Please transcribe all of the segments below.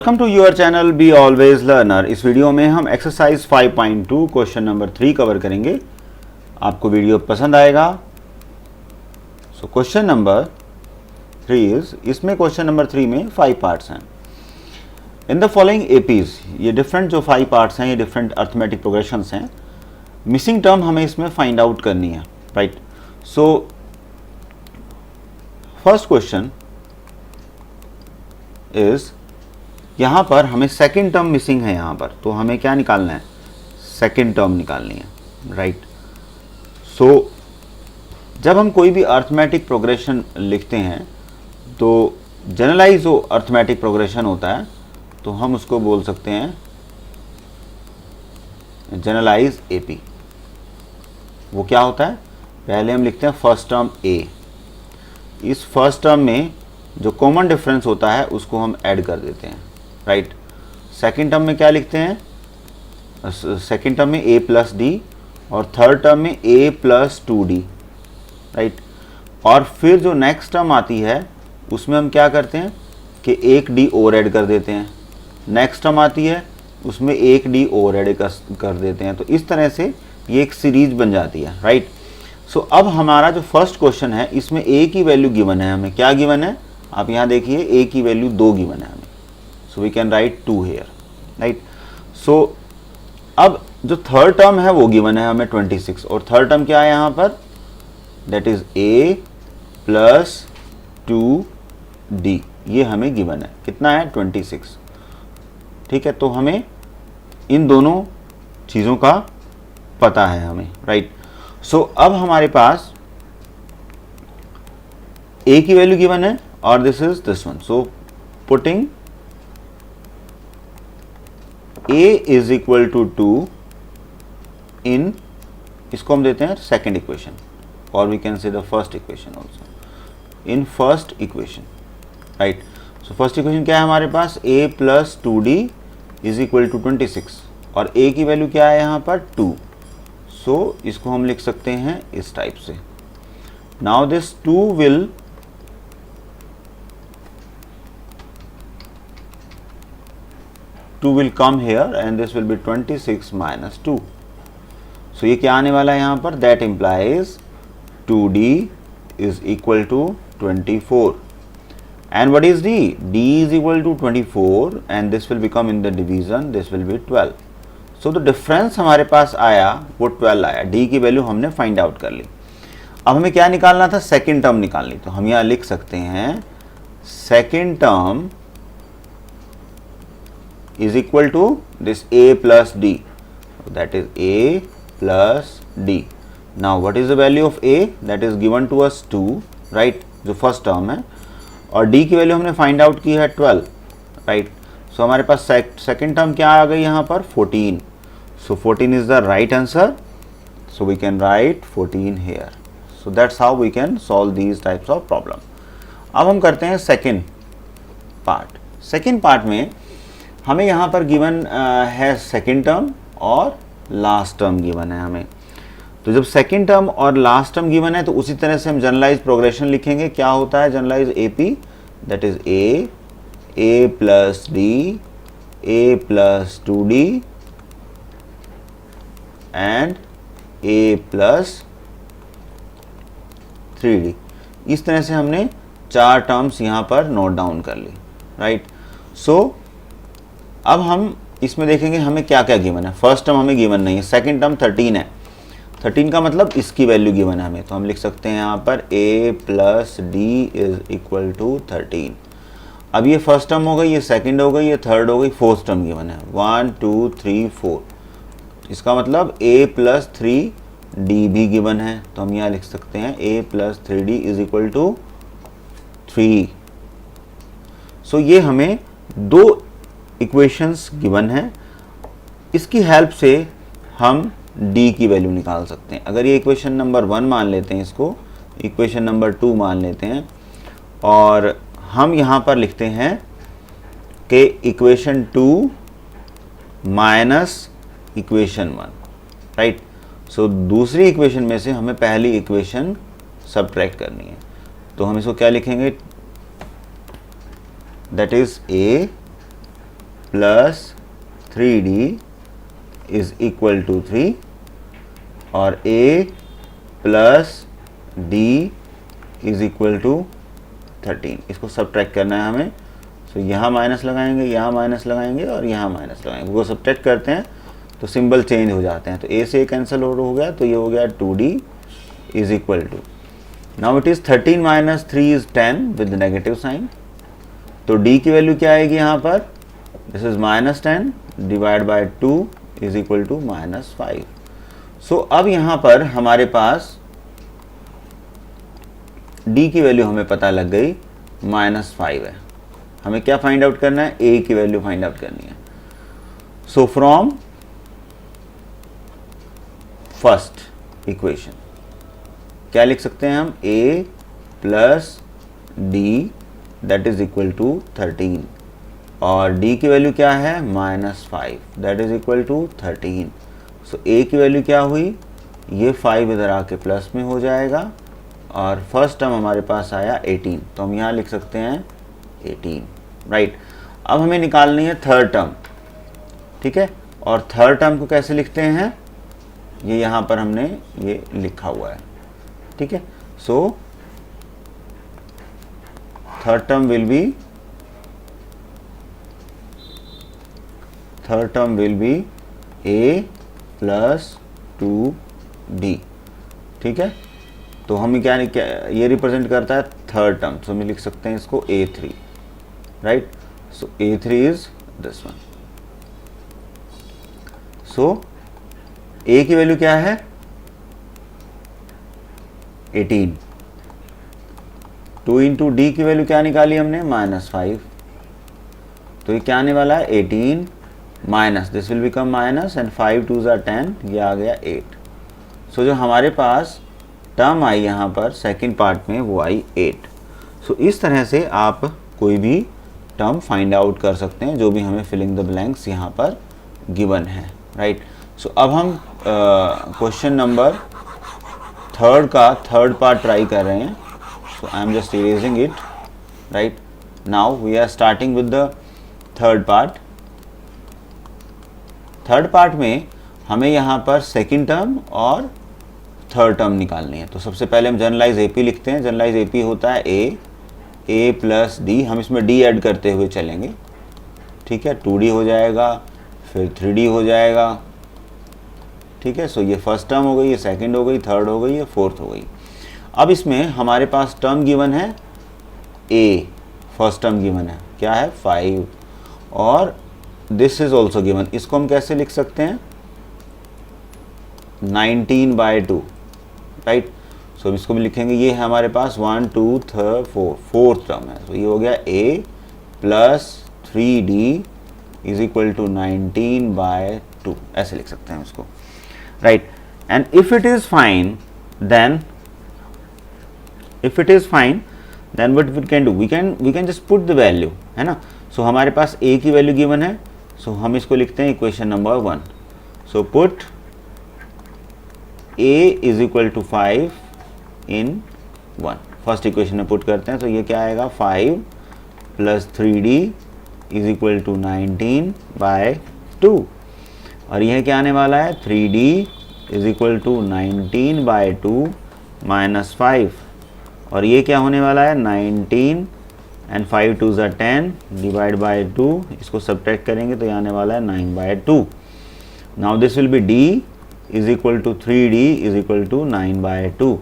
Welcome to your channel be always learner. इस video में हम एक्सरसाइज 5.2 क्वेश्चन नंबर 3 कवर करेंगे। आपको वीडियो पसंद आएगा। सो क्वेश्चन नंबर 3 इसमें क्वेश्चन नंबर 3 में 5 पार्ट्स हैं। इन द फॉलोइंग एपीज, ये डिफरेंट जो 5 पार्ट्स हैं ये डिफरेंट अर्थमेटिक प्रोग्रेशंस हैं। मिसिंग टर्म हमें इसमें फाइंड आउट करनी है, right. So first question is, यहाँ पर हमें सेकेंड टर्म मिसिंग है यहाँ पर, तो हमें क्या निकालना है? सेकेंड टर्म निकालनी है, राइट। सो जब हम कोई भी अर्थमेटिक प्रोग्रेशन लिखते हैं तो जनरलाइज जो अर्थमेटिक प्रोग्रेशन होता है तो हम उसको बोल सकते हैं जनरलाइज एपी। वो क्या होता है? पहले हम लिखते हैं फर्स्ट टर्म ए। इस फर्स्ट टर्म में जो कॉमन डिफरेंस होता है उसको हम ऐड कर देते हैं, राइट। सेकेंड टर्म में क्या लिखते हैं? सेकेंड टर्म में a प्लस डी और थर्ड टर्म में a प्लस 2d, राइट। और फिर जो नेक्स्ट टर्म आती है उसमें हम क्या करते हैं कि एक d और ऐड कर देते हैं। नेक्स्ट टर्म आती है उसमें एक d और ऐड कर देते हैं। तो इस तरह से ये एक सीरीज बन जाती है, राइट। सो अब हमारा जो फर्स्ट क्वेश्चन है इसमें a की वैल्यू गिवन है। हमें क्या गिवन है? आप यहाँ देखिए a की वैल्यू 2 गिवन है हमें। So we can write 2 here, right. So अब जो थर्ड टर्म है वो गिवन है हमें 26, और थर्ड टर्म क्या है यहाँ पर? That is a plus 2d, ये हमें गिवन है। कितना है? 26, ठीक है। तो हमें इन दोनों चीज़ों का पता है हमें, राइट। सो अब हमारे पास a की वैल्यू गिवन है और this is this one. So putting a is equal to 2 in, इसको हम देते हैं सेकेंड इक्वेशन, और we can say the first equation also in first equation, right. So first equation क्या है हमारे पास? a plus 2d is equal to 26, और a की वैल्यू क्या है यहाँ पर? 2। सो इसको हम लिख सकते हैं इस टाइप से। Now this 2 will come here and this will be 26 minus 2. So ये क्या आने वाला है यहाँ पर? That implies 2d is equal to 24. And what is d? d is equal to 24 and this will become in the division, this will be 12. So the difference हमारे पास आया वो 12 आया। d की वैल्यू हमने फाइंड आउट कर ली। अब हमें क्या निकालना था? सेकेंड टर्म निकालनी। तो हम यहाँ लिख सकते हैं second term is equal to this a plus d, that is a plus d. Now what is the value of a? That is given to us 2, right, जो फर्स्ट टर्म है, और d की वैल्यू हमने find out की है 12, right. सो हमारे पास second term क्या आ गई यहाँ पर? 14। So 14 is the right answer. So we can write 14 here. So that's how we can solve these types of problem. अब हम करते हैं सेकेंड पार्ट। सेकेंड पार्ट में हमें यहाँ पर गिवन है सेकेंड टर्म और लास्ट टर्म गिवन है हमें। तो जब सेकेंड टर्म और लास्ट टर्म गिवन है तो उसी तरह से हम जनरलाइज प्रोग्रेशन लिखेंगे। क्या होता है generalize AP? That is a plus d, a plus 2d and a plus 3d। इस तरह से हमने 4 टर्म्स यहाँ पर नोट डाउन कर ली, राइट। सो अब हम इसमें देखेंगे हमें क्या क्या गिवन है। फर्स्ट टर्म हमें गिवन नहीं है, सेकंड टर्म 13 है। 13 का मतलब इसकी वैल्यू गिवन है हमें, तो हम लिख सकते हैं यहाँ पर a plus d is equal to 13। अब ये फर्स्ट टर्म हो गई, ये सेकंड हो गई, ये थर्ड हो गई, फोर्थ टर्म गिवन है 1 2 3 4। इसका मतलब a प्लस 3d भी गिवन है, तो हम यहाँ लिख सकते हैं a plus 3d is equal to 3। So ये हमें 2 इक्वेशंस गिवन है। इसकी हेल्प से हम d की वैल्यू निकाल सकते हैं। अगर ये इक्वेशन नंबर 1 मान लेते हैं, इसको इक्वेशन नंबर 2 मान लेते हैं, और हम यहाँ पर लिखते हैं कि इक्वेशन 2 माइनस इक्वेशन 1, राइट। सो दूसरी इक्वेशन में से हमें पहली इक्वेशन सबट्रैक्ट करनी है, तो हम इसको क्या लिखेंगे? That is a plus 3d is equal to 3 और a plus d is equal to 13। इसको सब्ट्रैक्ट करना है हमें। सो यहाँ माइनस लगाएंगे, यहाँ माइनस लगाएंगे और यहाँ माइनस लगाएंगे। वो सब्ट्रैक्ट करते हैं तो सिंबल चेंज हो जाते हैं। तो a से कैंसिल हो गया, तो ये हो गया 2d is equal to, now it is 13 minus 3 is 10 with negative sign. तो d की वैल्यू क्या आएगी यहाँ पर, this is -10 divide by 2 is equal to -5। So अब यहाँ पर हमारे पास d की वैल्यू हमें पता लग गई -5 है। हमें क्या फाइंड आउट करना है, a की वैल्यू फाइंड आउट करनी है। सो फ्रॉम फर्स्ट इक्वेशन क्या लिख सकते हैं हम, a plus d that is equal to 13 और d की वैल्यू क्या है -5 that is equal to 13। So a की वैल्यू क्या हुई, ये 5 इधर आके प्लस में हो जाएगा और फर्स्ट टर्म हमारे पास आया 18, तो हम यहाँ लिख सकते हैं 18, राइट। अब हमें निकालनी है थर्ड टर्म, ठीक है। और थर्ड टर्म को कैसे लिखते हैं, ये यहाँ पर हमने ये लिखा हुआ है, ठीक है। So third term will be a plus 2d, ठीक है। तो हम क्या ये रिप्रेजेंट करता है थर्ड टर्म, सो हम लिख सकते हैं इसको a3, right. So a3 is this one. So a की वैल्यू क्या है 18, 2 इंटू डी की वैल्यू क्या निकाली हमने -5, तो ये क्या आने वाला है 18 minus, this will become minus and 5 2 ज़ा 10, ये आ गया 8। सो जो हमारे पास टर्म आई यहाँ पर सेकंड पार्ट में वो आई 8। सो इस तरह से आप कोई भी टर्म फाइंड आउट कर सकते हैं जो भी हमें फिलिंग द ब्लैंक्स यहाँ पर गिवन है, राइट। सो अब हम क्वेश्चन नंबर थर्ड का थर्ड पार्ट ट्राई कर रहे हैं। So I am just erasing it, right? Now we are starting with the third part. Third part में हमें यहाँ पर सेकंड टर्म और थर्ड टर्म निकालनी है। तो सबसे पहले हम जनरलाइज AP लिखते हैं। जनरलाइज AP होता है a प्लस d, हम इसमें d ऐड करते हुए चलेंगे, ठीक है। 2d हो जाएगा, फिर 3d हो जाएगा, ठीक है। सो ये फर्स्ट टर्म हो गई, ये सेकंड हो गई, थर्ड हो गई, ये फोर्थ हो गई। अब इसमें हमारे पास टर्म गिवन है a, फर्स्ट टर्म गिवन है क्या है 5 और दिस इज ऑल्सो गिवन। इसको हम कैसे लिख सकते हैं 19/2, राइट। सो इसको भी लिखेंगे, ये है हमारे पास 1 2 3 4 फोर्थ टर्म है। तो ये हो गया a plus 3d is equal to 19/2, ऐसे लिख सकते हैं इसको, right. And if it is fine then what we can do, we can just put the value, है ना। सो हमारे पास a की वैल्यू गिवन है, सो हम इसको लिखते हैं equation number 1। So put a is equal to 5 in 1, first equation में पुट करते हैं। तो ये क्या आएगा 5 plus 3d is equal to 19/2 और यह क्या आने वाला है 3d is equal to 19/2 minus 5 और ये क्या होने वाला है 19 एंड 5 2 ज़ा 10 डिवाइड बाय 2, इसको सब्ट्रैक्ट करेंगे तो ये आने वाला है 9/2। Now this will be d is equal to 3d is equal to 9/2।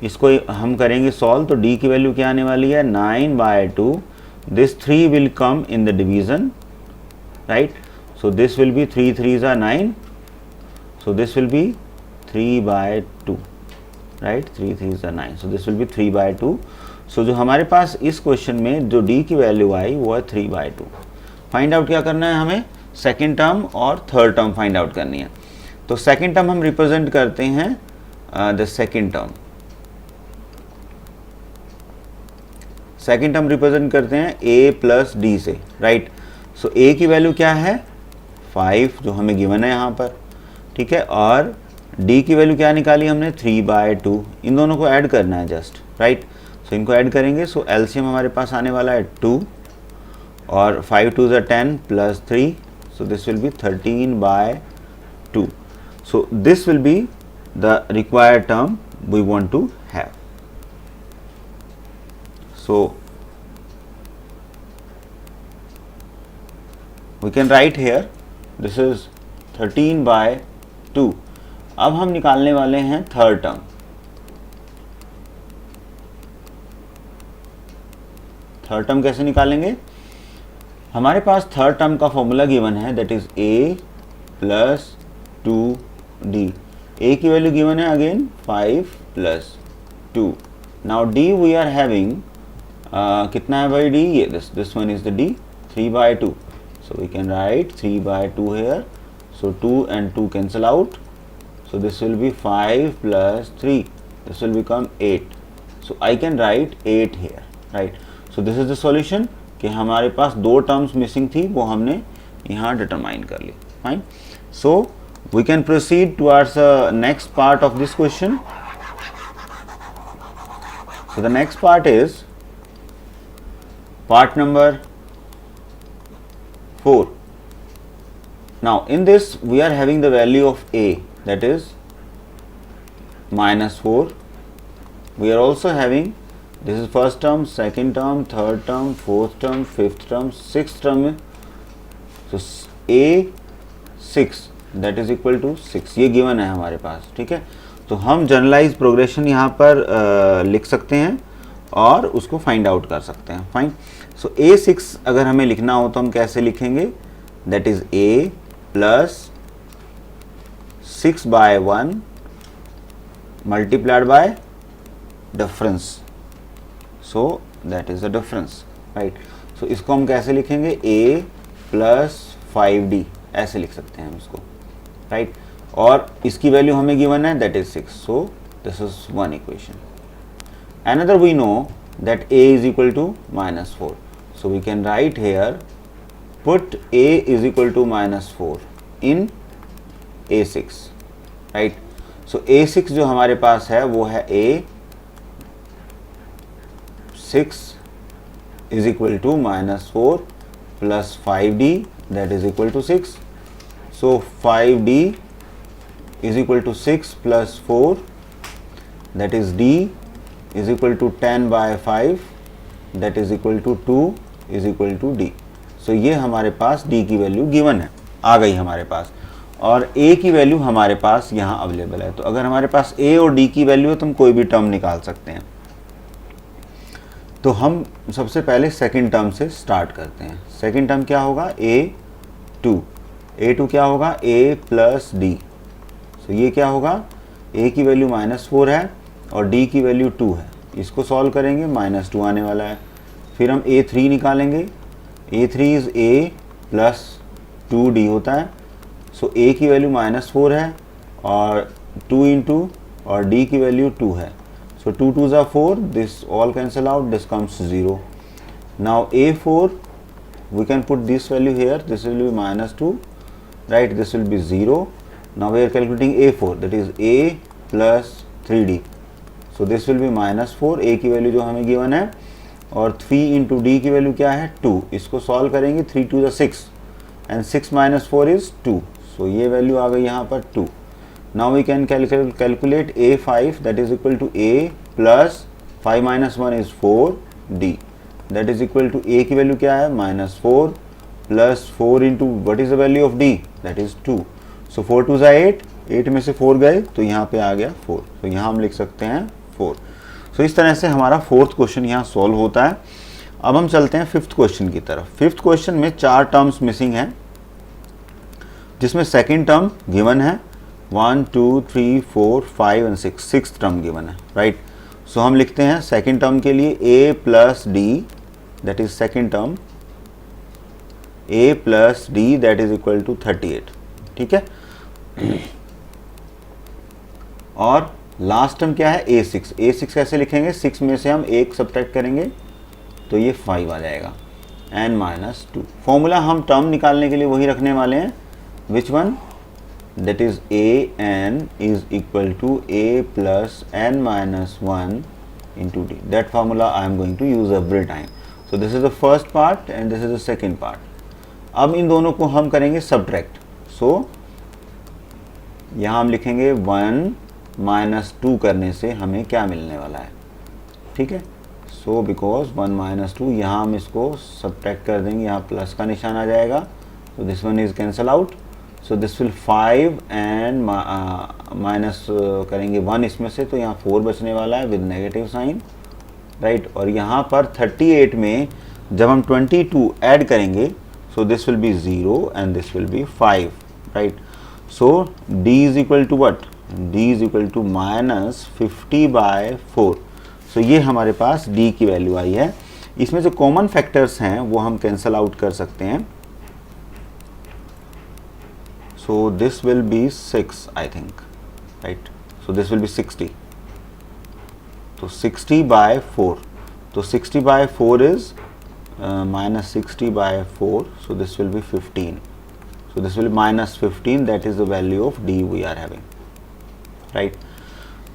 इसको हम करेंगे सॉल्व, तो d की वैल्यू क्या आने वाली है 9/2। This 3 will come in the division, right. So this will B 3 3 ज़ा 9, सो दिस विल बी 3/2, राइट। 3 3 ज़ा 9, सो दिस विल बी 3/2। सो जो हमारे पास इस क्वेश्चन में जो d की वैल्यू आई वो है 3/2। फाइंड आउट क्या करना है हमें, सेकेंड टर्म और थर्ड टर्म फाइंड आउट करनी है। तो सेकेंड टर्म हम रिप्रेजेंट करते हैं the second term, second term represent करते हैं a प्लस d से, राइट। सो a की वैल्यू क्या है 5 जो हमें गिवन है यहाँ पर, ठीक है। और d की वैल्यू क्या निकाली हमने 3/2, इन दोनों को ऐड करना है जस्ट, राइट। सो इनको ऐड करेंगे, सो एलसीएम हमारे पास आने वाला है 2 और 5 2 is 10 plus 3, so this will be 13 by 2. So this will be the required term we want to have. So we can write here this is 13 by 2. अब हम निकालने वाले हैं थर्ड टर्म. थर्ड टर्म कैसे निकालेंगे? हमारे पास थर्ड टर्म का फॉर्मूला गिवन है, that is a plus 2d. a की वैल्यू गिवन है again 5 plus 2. Now d we are having कितना है भाई d? ये this one is the d, 3 by 2. So we can write 3 by 2 here. So 2 and 2 cancel out. So this will be 5 plus 3. This will become 8. So I can write 8 here, right? So this is the solution कि हमारे पास दो terms missing थी, वो हमने यहाँ determine कर ली. Fine. So we can proceed towards next part of this question. So the next part is part number 4. Now in this we are having the value of a, that is minus 4. We are also having, this is first term, second term, third term, fourth term, fifth term, sixth term. So a 6 that is equal to 6, ये given है हमारे पास. ठीक है, तो हम generalise progression यहाँ पर लिख सकते हैं और उसको फाइंड आउट कर सकते हैं. फाइन. सो a6 अगर हमें लिखना हो तो हम कैसे लिखेंगे? That is a plus 6 by 1 multiplied by difference. So that is the difference, right. So इसको हम कैसे लिखेंगे? a प्लस 5d ऐसे लिख सकते हैं हम इसको, राइट. और इसकी वैल्यू हमें गिवन है, that is 6. So this is one equation. Another we know that a is equal to minus 4. So we can write here, put a is equal to minus 4 in a6, right. So a6 जो हमारे पास है वो है a 6 is equal to minus 4 plus 5d that is equal to 6. So 5d is equal to 6 plus 4 that is d is equal to 10 by 5 that is equal to 2 is equal to d. So ये हमारे पास d की value given है, आ गई हमारे पास, और a की value हमारे पास यहाँ अवेलेबल है. तो अगर हमारे पास a और d की वैल्यू है तो हम कोई भी टर्म निकाल सकते हैं. तो हम सबसे पहले सेकंड टर्म से स्टार्ट करते हैं. सेकंड टर्म क्या होगा? a2 क्या होगा? a plus D. सो ये क्या होगा? a की वैल्यू -4 है और d की वैल्यू 2 है. इसको सॉल्व करेंगे, -2 आने वाला है. फिर हम a3 निकालेंगे. a3 is a plus 2d होता है. सो a की वैल्यू -4 है और 2 इंटू और d की वैल्यू 2 है. सो 2 2 is 4, this all cancel out, this comes 0. Now a4 we can put this value here, this will be -2, right, this will be 0. Now we are calculating a4, that is a plus 3d. So this will be -4, a की value जो हमें given है, और 3 into D की value क्या है? 2. इसको solve करेंगे, 3 2 is 6 and 6 minus 4 is 2. So ये वैल्यू आ गई यहाँ पर 2. Now we can calculate a5 that is equal to a plus 5 minus 1 is 4d that is equal to a की वैल्यू क्या है? -4 plus 4 into what is the value of d? That is 2. So 4 2 is 8, 8 में से 4 गए तो यहाँ पे आ गया 4. तो यहाँ हम लिख सकते हैं 4. सो इस तरह से हमारा फोर्थ क्वेश्चन यहाँ सॉल्व होता है. अब हम चलते हैं फिफ्थ क्वेश्चन की तरफ. फिफ्थ क्वेश्चन में 4 टर्म्स मिसिंग हैं, जिसमें सेकंड टर्म गिवन है 1 2 3 4 5 एंड 6. सिक्स्थ टर्म गिवन है, राइट. सो हम लिखते हैं सेकंड टर्म के लिए a plus d that is second term, a plus d that is equal to 38. ठीक है. और लास्ट टर्म क्या है? a6. a6 कैसे लिखेंगे? 6 में से हम 1 सब्ट्रैक्ट करेंगे तो ये 5 आ जाएगा, n-2. फॉर्मूला हम टर्म निकालने के लिए वही रखने वाले हैं. Which one? That is an is equal to a plus n-1 into d. That formula I am going to use every time. So this is the first part and this is the second part. अब इन दोनों को हम करेंगे subtract. सो यहाँ हम लिखेंगे 1 minus 2 करने से हमें क्या मिलने वाला है. ठीक है. सो बिकॉज 1 माइनस 2, यहाँ हम इसको सब्ट्रैक्ट कर देंगे, यहाँ प्लस का निशान आ जाएगा. So this one is cancel out. So this will 5 and minus करेंगे 1 इसमें से, तो यहाँ 4 बचने वाला है विद नेगेटिव साइन. राइट. और यहाँ पर 38 में जब हम 22 ऐड करेंगे, so this will be 0 and this will be 5. Right. So d is equal to what, d is equal to minus 50/4. So ये हमारे पास d की वैल्यू आई है. इसमें जो कॉमन फैक्टर्स हैं वो हम कैंसल आउट कर सकते हैं. So this will B 6 I think. Right. So this will B 60. तो 60/4. तो 60/4 is minus 60/4. So this will be 15. So this will be minus 15. That is the value of d we are having. Right.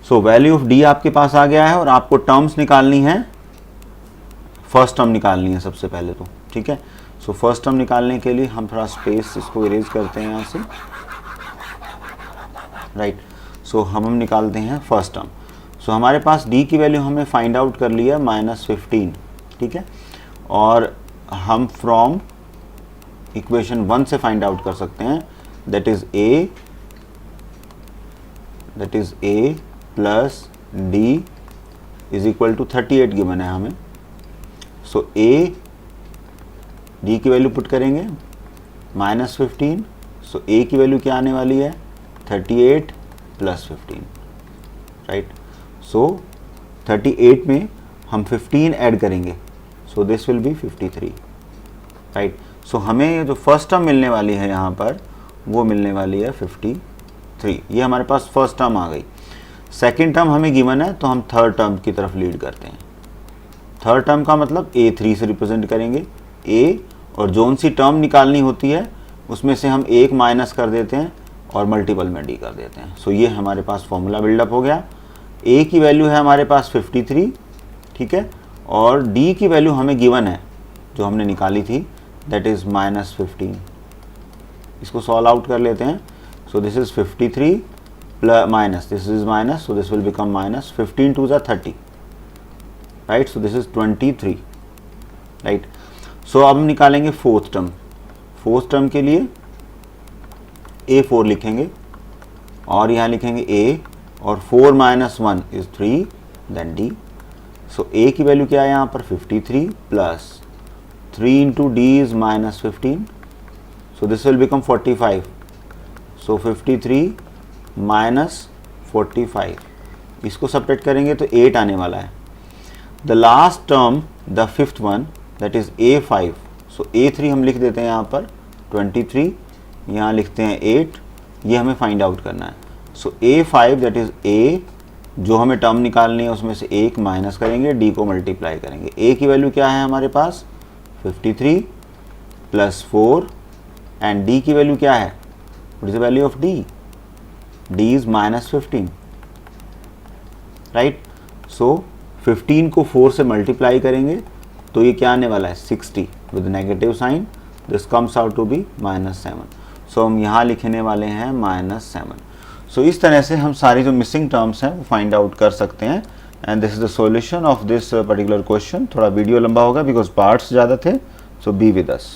So value of d आपके पास आ गया है और आपको terms निकालनी है. First term निकालनी है सबसे पहले तो. ठीक है. सो फर्स्ट टर्म निकालने के लिए हम थोड़ा स्पेस इसको इरेज करते हैं यहाँ से. राइट. सो हम निकालते हैं फर्स्ट टर्म. सो हमारे पास d की वैल्यू हमने फाइंड आउट कर लिया -15. ठीक है. और हम फ्रॉम इक्वेशन 1 से फाइंड आउट कर सकते हैं. That is a plus d is equal to 38 given है हमें. सो a d की वैल्यू पुट करेंगे -15. सो a की वैल्यू क्या आने वाली है 38 प्लस 15. राइट. सो 38 में हम 15 ऐड करेंगे. So this will be 53. Right. So हमें जो फर्स्ट टर्म मिलने वाली है यहाँ पर वो मिलने वाली है 53. ये हमारे पास फर्स्ट टर्म आ गई. सेकंड टर्म हमें गिवन है तो हम थर्ड टर्म की तरफ लीड करते हैं. थर्ड टर्म का मतलब a3 से रिप्रेजेंट करेंगे. a और जोन सी टर्म निकालनी होती है उसमें से हम 1 माइनस कर देते हैं और मल्टीपल में d कर देते हैं. सो ये हमारे पास फॉर्मूला बिल्डअप हो गया. a की वैल्यू है हमारे पास 53. ठीक है. और d की वैल्यू हमें गिवन है जो हमने निकाली थी, दैट इज -15. इसको सॉल्व आउट कर लेते हैं. So this is 53 plus minus, this is minus, so this will become minus. 15 2 ज़ा 30. Right. So this is 23. Right. So अब हम निकालेंगे फोर्थ टर्म. फोर्थ टर्म के लिए a4 लिखेंगे और यहाँ लिखेंगे a और 4 - 1 is 3 then d. So a की वैल्यू क्या है यहाँ पर 53 plus 3 into d is -15. So this will become 45. So 53 minus 45. इसको सब्ट्रैक्ट करेंगे तो 8 आने वाला है. The last term the fifth one that is a5. So a3 हम लिख देते हैं यहाँ पर 23. यहाँ लिखते हैं 8. ये हमें फाइंड आउट करना है. सो a5 दैट इज a जो हमें टर्म निकालनी है उसमें से 1 माइनस करेंगे, d को मल्टीप्लाई करेंगे. a की वैल्यू क्या है हमारे पास 53 प्लस 4 एंड d की वैल्यू क्या है, what is the value of d? d is -15. Right. So 15 को 4 से मल्टीप्लाई करेंगे तो ये क्या आने वाला है 60 with negative sign. This comes out to be -7. So हम यहाँ लिखने वाले हैं -7. सो इस तरह से हम सारी जो मिसिंग टर्म्स हैं वो फाइंड आउट कर सकते हैं. And this is the solution of this particular question. थोड़ा वीडियो लंबा होगा बिकॉज पार्ट्स ज़्यादा थे. सो बी विद अस.